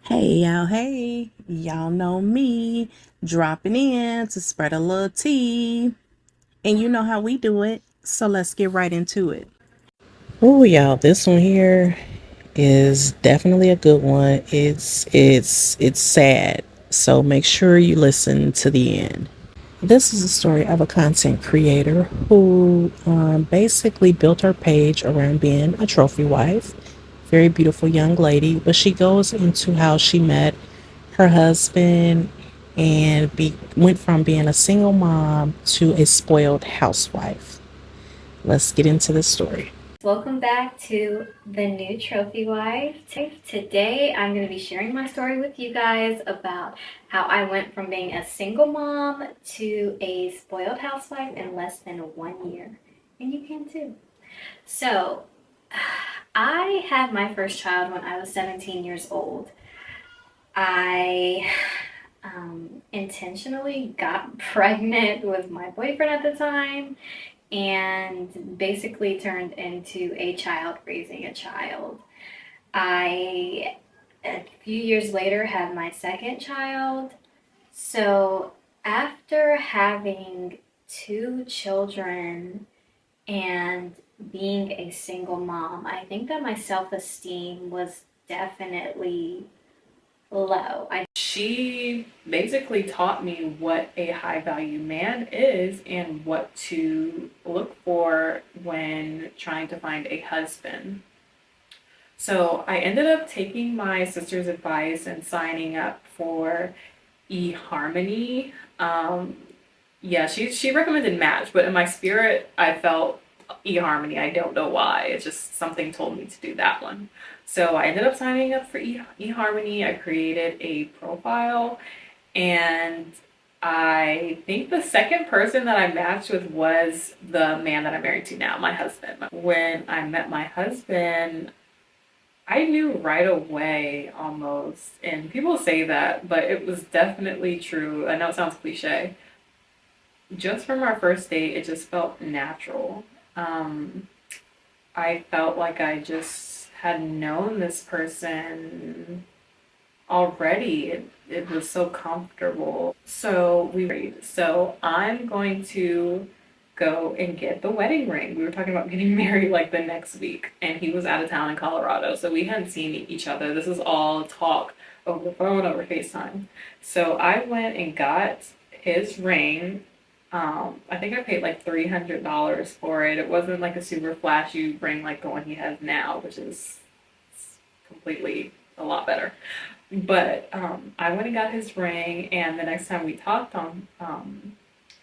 Hey, y'all know me dropping in to spread a little tea. And you know how we do it, so let's get right into it. Oh, y'all, this one here is definitely a good one. It's sad. So make sure you listen to the end. This is a story of a content creator who basically built her page around being a trophy wife. Very beautiful young lady, but she goes into how she met her husband and went from being a single mom to a spoiled housewife. Let's get into the story. Welcome back to the new Trophy Wife. Today I'm going to be sharing my story with you guys about how I went from being a single mom to a spoiled housewife in less than 1 year. And you can too. So, I had my first child when I was 17 years old. I intentionally got pregnant with my boyfriend at the time and basically turned into a child raising a child. I, a few years later, had my second child. So, after having two children and being a single mom, I think that my self esteem was definitely low. She basically taught me what a high value man is and what to look for when trying to find a husband. So I ended up taking my sister's advice and signing up for eHarmony. Um, yeah, she recommended Match, but in my spirit, I felt eHarmony. I don't know why. It's just something told me to do that one. So I ended up signing up for eHarmony. I created a profile, and I think the second person that I matched with was the man that I'm married to now, my husband. When I met my husband, I knew right away almost, and people say that, but it was definitely true. I know it sounds cliche. Just from our first date, it just felt natural. Um, I felt like I just had known this person already. It was so comfortable. So we agreed. So I'm going to go and get the wedding ring. We were talking about getting married like the next week, and he was out of town in Colorado, so we hadn't seen each other. This is all talk over the phone, over FaceTime. So I went and got his ring. I think I paid like $300 for it. It wasn't like a super flashy ring like the one he has now, which is completely a lot better. But I went and got his ring, and the next time we talked on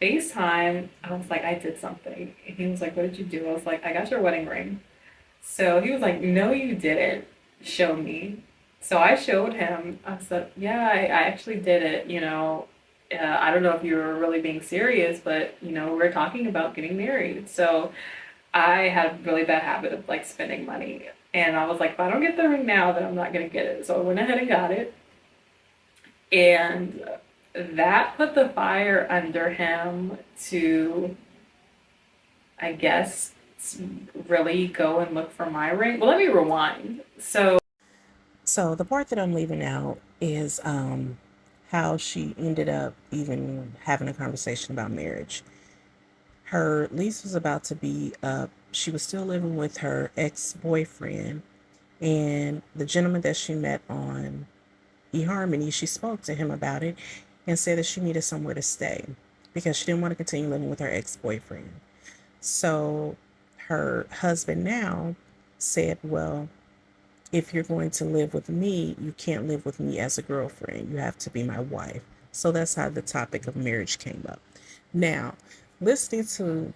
FaceTime, I was like, I did something. And he was like, what did you do? I was like, I got your wedding ring. So he was like, no, you didn't. Show me. So I showed him. I said, yeah, I actually did it. I don't know if you were really being serious, but, we're talking about getting married. So I had a really bad habit of like spending money. And I was like, if I don't get the ring now, then I'm not going to get it. So I went ahead and got it. And that put the fire under him to, I guess, really go and look for my ring. Well, let me rewind. So the part that I'm leaving out is how she ended up even having a conversation about marriage. Her lease was about to be up. She was still living with her ex-boyfriend, and the gentleman that she met on eHarmony, she spoke to him about it and said that she needed somewhere to stay because she didn't want to continue living with her ex-boyfriend. So her husband now said, well, if you're going to live with me, you can't live with me as a girlfriend. You have to be my wife. So that's how the topic of marriage came up. Now, listening to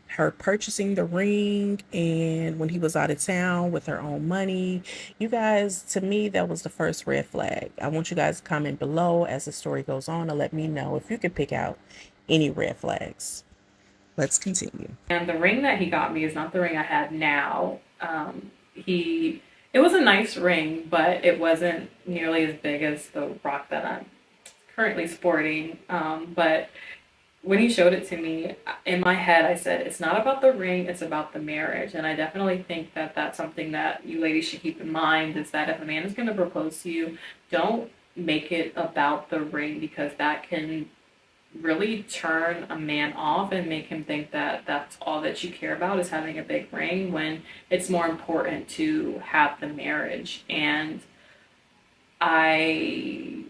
her purchasing the ring and when he was out of town with her own money, you guys, to me, that was the first red flag. I want you guys to comment below as the story goes on and let me know if you could pick out any red flags. Let's continue. And the ring that he got me is not the ring I had now. It was a nice ring, but it wasn't nearly as big as the rock that I'm currently sporting. But when you showed it to me, in my head, I said, it's not about the ring, it's about the marriage. And I definitely think that that's something that you ladies should keep in mind is that if a man is going to propose to you, don't make it about the ring because that can really turn a man off and make him think that that's all that you care about is having a big ring when it's more important to have the marriage. And I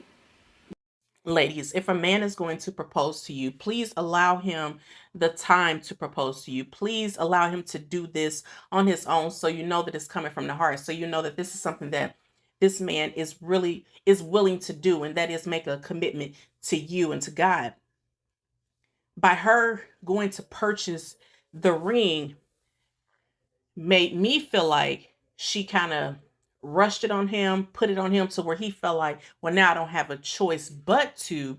Ladies, if a man is going to propose to you, please allow him the time to propose to you. Please allow him to do this on his own so you know that it's coming from the heart. So you know that this is something that this man is willing to do, and that is make a commitment to you and to God. By her going to purchase the ring made me feel like she kind of rushed it on him, put it on him to where he felt like, well, now I don't have a choice but to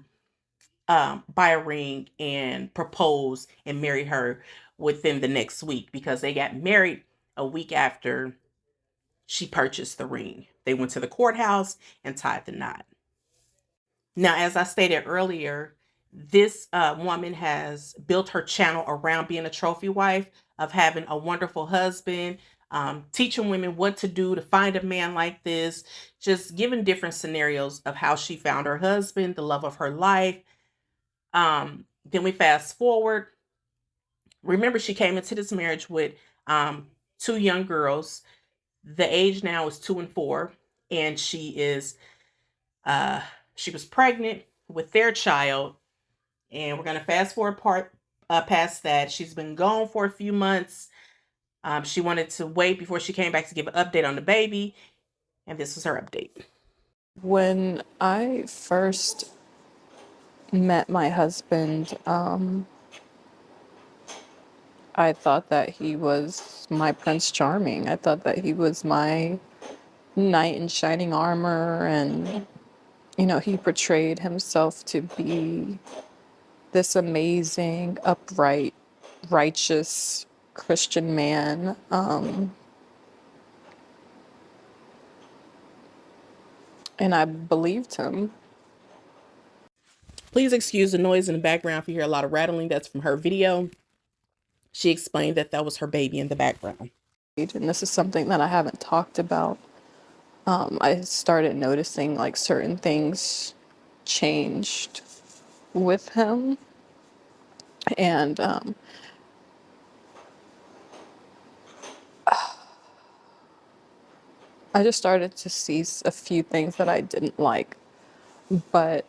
buy a ring and propose and marry her within the next week because they got married a week after she purchased the ring. They went to the courthouse and tied the knot. Now, as I stated earlier, this woman has built her channel around being a trophy wife, of having a wonderful husband, teaching women what to do to find a man like this, just giving different scenarios of how she found her husband, the love of her life. Then we fast forward. Remember, she came into this marriage with two young girls. The age now is 2 and 4, and uh, she was pregnant with their child. And we're gonna fast forward past that. She's been gone for a few months. She wanted to wait before she came back to give an update on the baby, and this was her update. When I first met my husband, I thought that he was my Prince Charming. I thought that he was my knight in shining armor, and he portrayed himself to be this amazing, upright, righteous Christian man. And I believed him. Please excuse the noise in the background if you hear a lot of rattling. That's from her video. She explained that that was her baby in the background. And this is something that I haven't talked about. I started noticing like certain things changed with him. And I just started to see a few things that I didn't like. But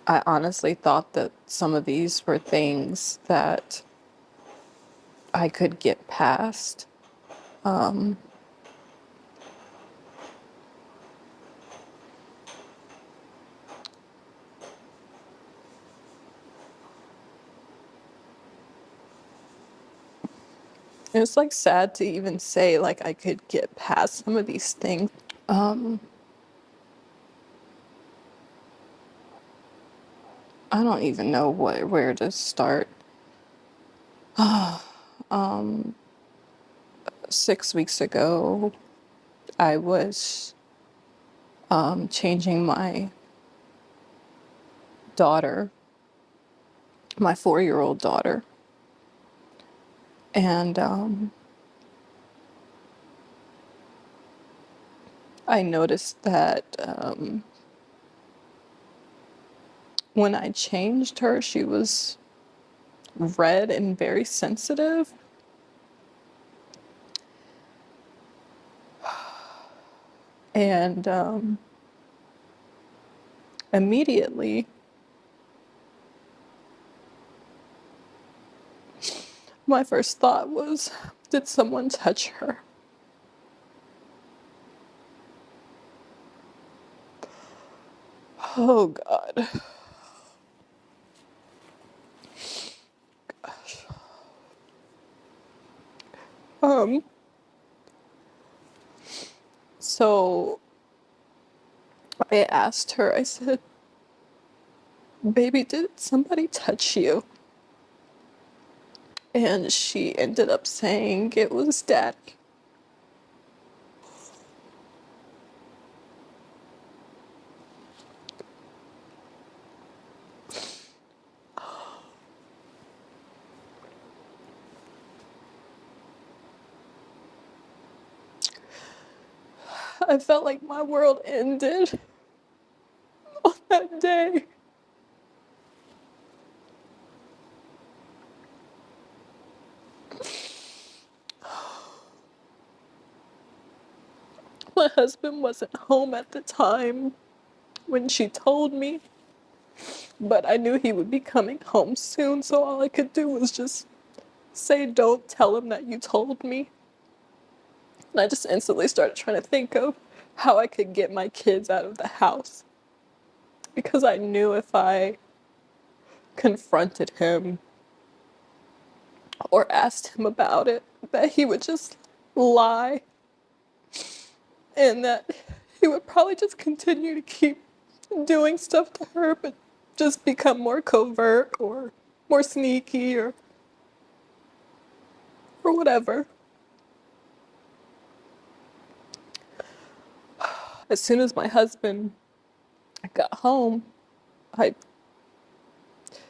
I honestly thought that some of these were things that I could get past. It's like sad to even say like I could get past some of these things. I don't even know where to start. 6 weeks ago, I was changing my daughter, my 4-year-old daughter, and I noticed that when I changed her, she was red and very sensitive. And immediately, my first thought was, did someone touch her? Oh God. Um, so I asked her, I said, baby, did somebody touch you? And she ended up saying it was daddy. I felt like my world ended on that day. My husband wasn't home at the time when she told me, but I knew he would be coming home soon, so all I could do was just say, "Don't tell him that you told me." And I just instantly started trying to think of how I could get my kids out of the house. Because I knew if I confronted him or asked him about it, that he would just lie and that he would probably just continue to keep doing stuff to her, but just become more covert or more sneaky or whatever. As soon as my husband got home, I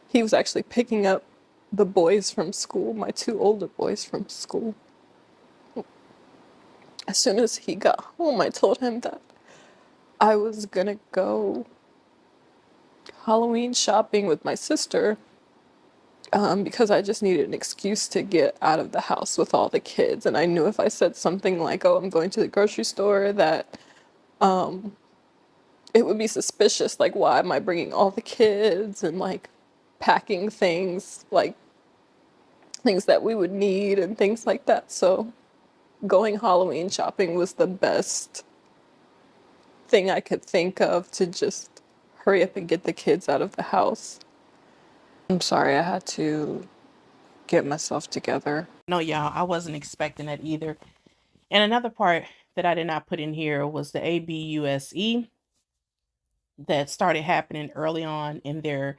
he was actually picking up the boys from school, my two older boys from school. As soon as he got home, I told him that I was gonna go Halloween shopping with my sister, because I just needed an excuse to get out of the house with all the kids. And I knew if I said something like, "Oh, I'm going to the grocery store," that it would be suspicious. Like, why am I bringing all the kids and like packing things, like things that we would need and things like that. So going Halloween shopping was the best thing I could think of to just hurry up and get the kids out of the house. I'm sorry, I had to get myself together. No, y'all, I wasn't expecting that either. And another part that I did not put in here was the ABUSE that started happening early on in their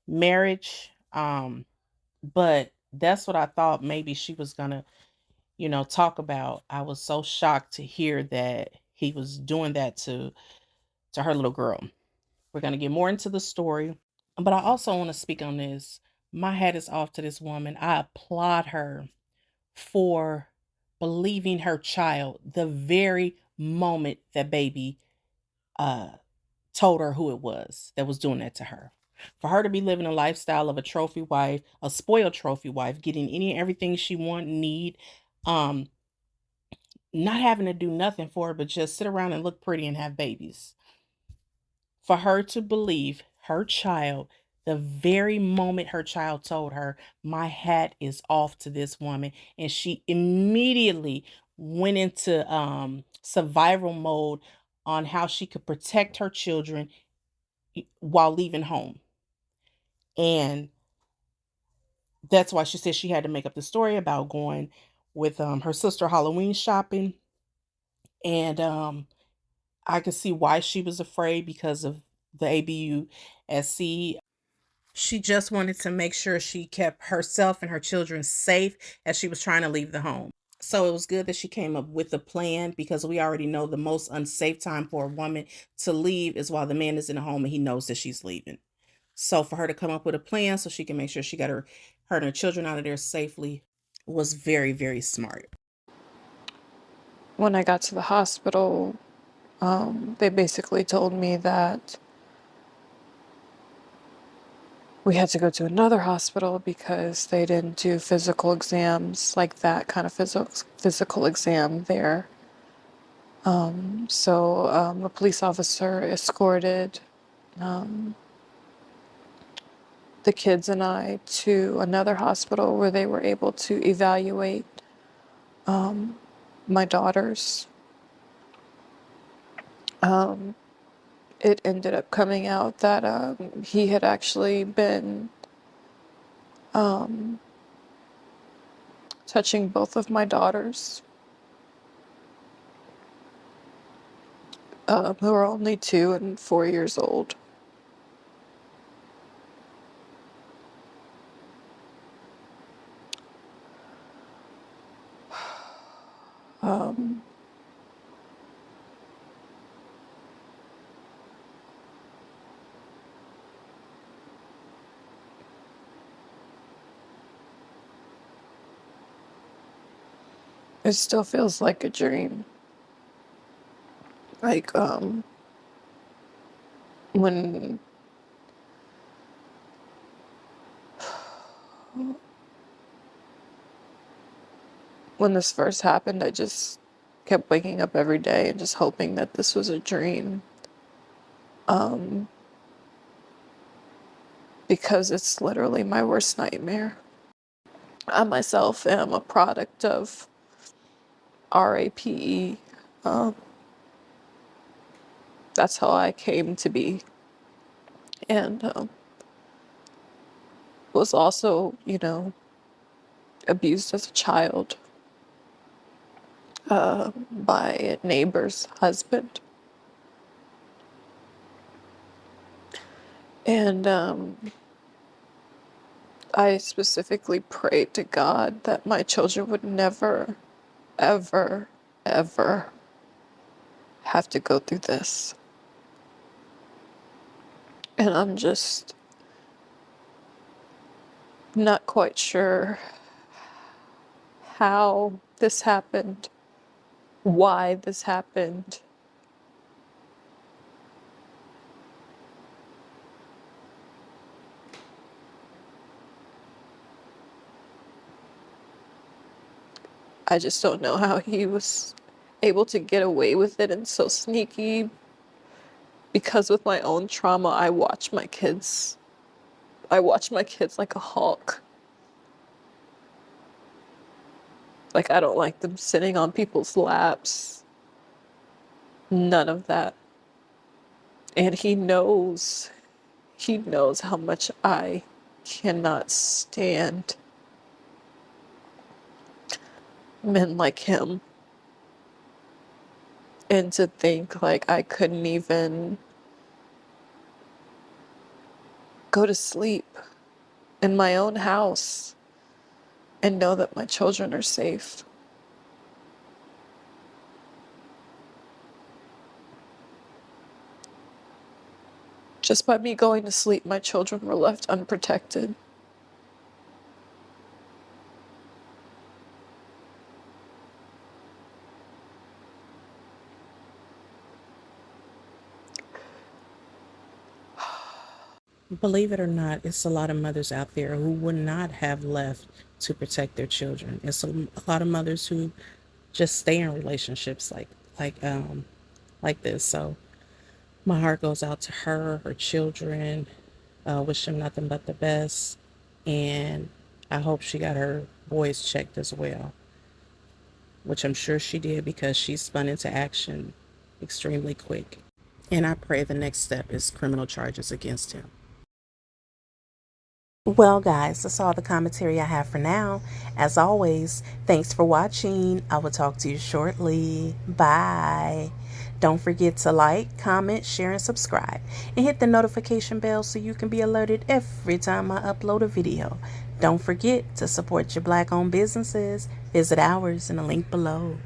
marriage. But that's what I thought maybe she was gonna, talk about. I was so shocked to hear that he was doing that to her little girl. We're gonna get more into the story, but I also want to speak on this. My hat is off to this woman. I applaud her for believing her child the very moment that baby uh told her who it was that was doing that to her. For her to be living a lifestyle of a trophy wife, a spoiled trophy wife, getting any and everything she want, need, um, not having to do nothing for her but just sit around and look pretty and have babies. For her to believe her child the very moment her child told her, my hat is off to this woman. And she immediately went into survival mode on how she could protect her children while leaving home. And that's why she said she had to make up the story about going with her sister Halloween shopping. And I could see why she was afraid because of the ABUSC. She just wanted to make sure she kept herself and her children safe as she was trying to leave the home. So it was good that she came up with a plan because we already know the most unsafe time for a woman to leave is while the man is in the home and he knows that she's leaving. So for her to come up with a plan so she can make sure she got her and her children out of there safely was very, very smart. When I got to the hospital, they basically told me that we had to go to another hospital because they didn't do physical exams, like that kind of physical exam there. So a police officer escorted the kids and I to another hospital where they were able to evaluate my daughters. It ended up coming out that he had actually been touching both of my daughters, who are only 2 and 4 years old. It still feels like a dream. Like, when when this first happened, I just kept waking up every day and just hoping that this was a dream. Because it's literally my worst nightmare. I myself am a product of RAPE. Um, that's how I came to be. And was also, abused as a child by a neighbor's husband. And I specifically prayed to God that my children would never, ever, ever have to go through this. And I'm just not quite sure how this happened, why this happened. I just don't know how he was able to get away with it and so sneaky, because with my own trauma, I watch my kids like a hawk. Like, I don't like them sitting on people's laps. None of that. And he knows how much I cannot stand men like him. And to think like I couldn't even go to sleep in my own house and know that my children are safe. Just by me going to sleep, my children were left unprotected. Believe it or not, it's a lot of mothers out there who would not have left to protect their children. It's a lot of mothers who just stay in relationships like this. So my heart goes out to her children. Wish them nothing but the best, and I hope she got her boys checked as well, which I'm sure she did because she spun into action extremely quick. And I pray the next step is criminal charges against him. Well, guys, that's all the commentary I have for now. As always, thanks for watching. I will talk to you shortly. Bye. Don't forget to like, comment, share, and subscribe. And hit the notification bell so you can be alerted every time I upload a video. Don't forget to support your Black-owned businesses. Visit ours in the link below.